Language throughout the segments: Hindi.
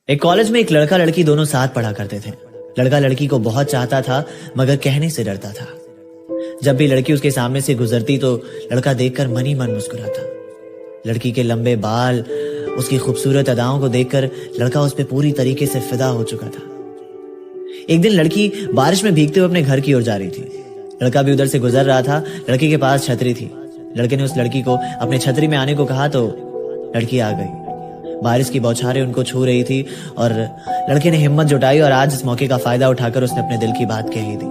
एक कॉलेज में एक लड़का लड़की दोनों साथ पढ़ा करते थे। लड़का लड़की को बहुत चाहता था मगर कहने से डरता था। जब भी लड़की उसके सामने से गुजरती तो लड़का देखकर मन ही मन मुस्कुराता। लड़की के लंबे बाल, उसकी खूबसूरत अदाओं को देखकर लड़का उस पर पूरी तरीके से फिदा हो चुका था। एक दिन लड़की बारिश में भीगते हुए अपने घर की ओर जा रही थी। लड़का भी उधर से गुजर रहा था। लड़के के पास छतरी थी। लड़के ने उस लड़की को अपने छतरी में आने को कहा तो लड़की आ गई। बारिश की बौछारें उनको छू रही थी और लड़के ने हिम्मत जुटाई और आज इस मौके का फायदा उठाकर उसने अपने दिल की बात कह ही दी।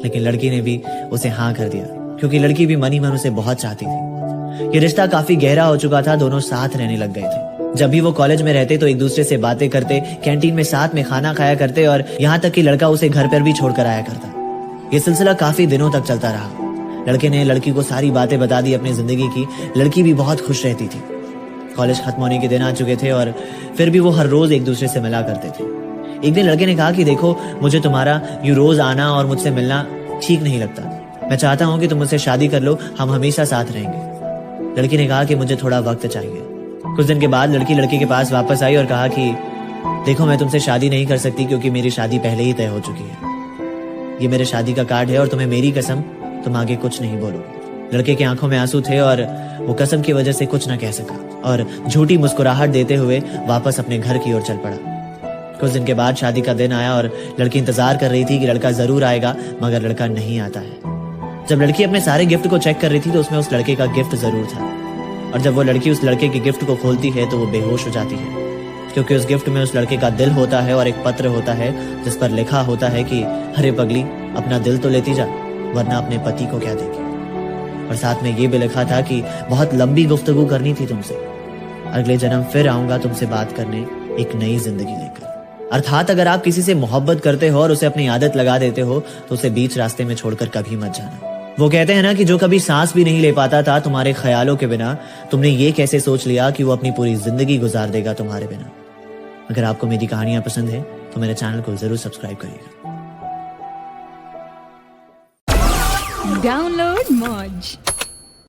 लेकिन लड़की ने भी उसे हाँ कर दिया क्योंकि लड़की भी मन ही मन उसे बहुत चाहती थी। ये रिश्ता काफी गहरा हो चुका था। दोनों साथ रहने लग गए थे। जब भी वो कॉलेज में रहते तो एक दूसरे से बातें करते, कैंटीन में साथ में खाना खाया करते और यहाँ तक कि लड़का उसे घर पर भी छोड़कर आया करता। ये सिलसिला काफी दिनों तक चलता रहा। लड़के ने लड़की को सारी बातें बता दी अपनी जिंदगी की। लड़की भी बहुत खुश रहती थी। कॉलेज खत्म होने के दिन आ चुके थे और फिर भी वो हर रोज एक दूसरे से मिला करते थे। एक दिन लड़के ने कहा कि देखो, मुझे तुम्हारा यूं रोज आना और मुझसे मिलना ठीक नहीं लगता। मैं चाहता हूं कि तुम मुझसे शादी कर लो, हम हमेशा साथ रहेंगे। लड़की ने कहा कि मुझे थोड़ा वक्त चाहिए। कुछ दिन के बाद लड़की लड़के के पास वापस आई और कहा कि देखो, मैं तुमसे शादी नहीं कर सकती क्योंकि मेरी शादी पहले ही तय हो चुकी है। ये मेरे शादी का कार्ड है और तुम्हें मेरी कसम, तुम आगे कुछ नहीं बोलो। लड़के की आंखों में आंसू थे और वो कसम की वजह से कुछ न कह सका और झूठी मुस्कुराहट देते हुए वापस अपने घर की ओर चल पड़ा। कुछ दिन के बाद शादी का दिन आया और लड़की इंतजार कर रही थी कि लड़का जरूर आएगा, मगर लड़का नहीं आता है। जब लड़की अपने सारे गिफ्ट को चेक कर रही थी तो उसमें उस लड़के का गिफ्ट जरूर था। और जब वो लड़की उस लड़के के गिफ्ट को खोलती है तो वो बेहोश हो जाती है क्योंकि उस गिफ्ट में उस लड़के का दिल होता है और एक पत्र होता है जिस पर लिखा होता है कि अरे पगली, अपना दिल तो लेती जा, वरना अपने पति को क्या देगी। और साथ में ये भी लिखा था कि बहुत लंबी गुफ्तगू करनी थी तुमसे, अगले जन्म फिर आऊंगा तुमसे बात करने एक नई जिंदगी लेकर। अर्थात अगर आप किसी से मोहब्बत करते हो और उसे अपनी आदत लगा देते हो तो उसे बीच रास्ते में छोड़कर कभी मत जाना। वो कहते हैं ना कि जो कभी सांस भी नहीं ले पाता था तुम्हारे ख्यालों के बिना, तुमने ये कैसे सोच लिया कि वो अपनी पूरी जिंदगी गुजार देगा तुम्हारे बिना। अगर आपको मेरी कहानियां पसंद है तो मेरे चैनल को जरूर सब्सक्राइब करिएगा। Download Moj.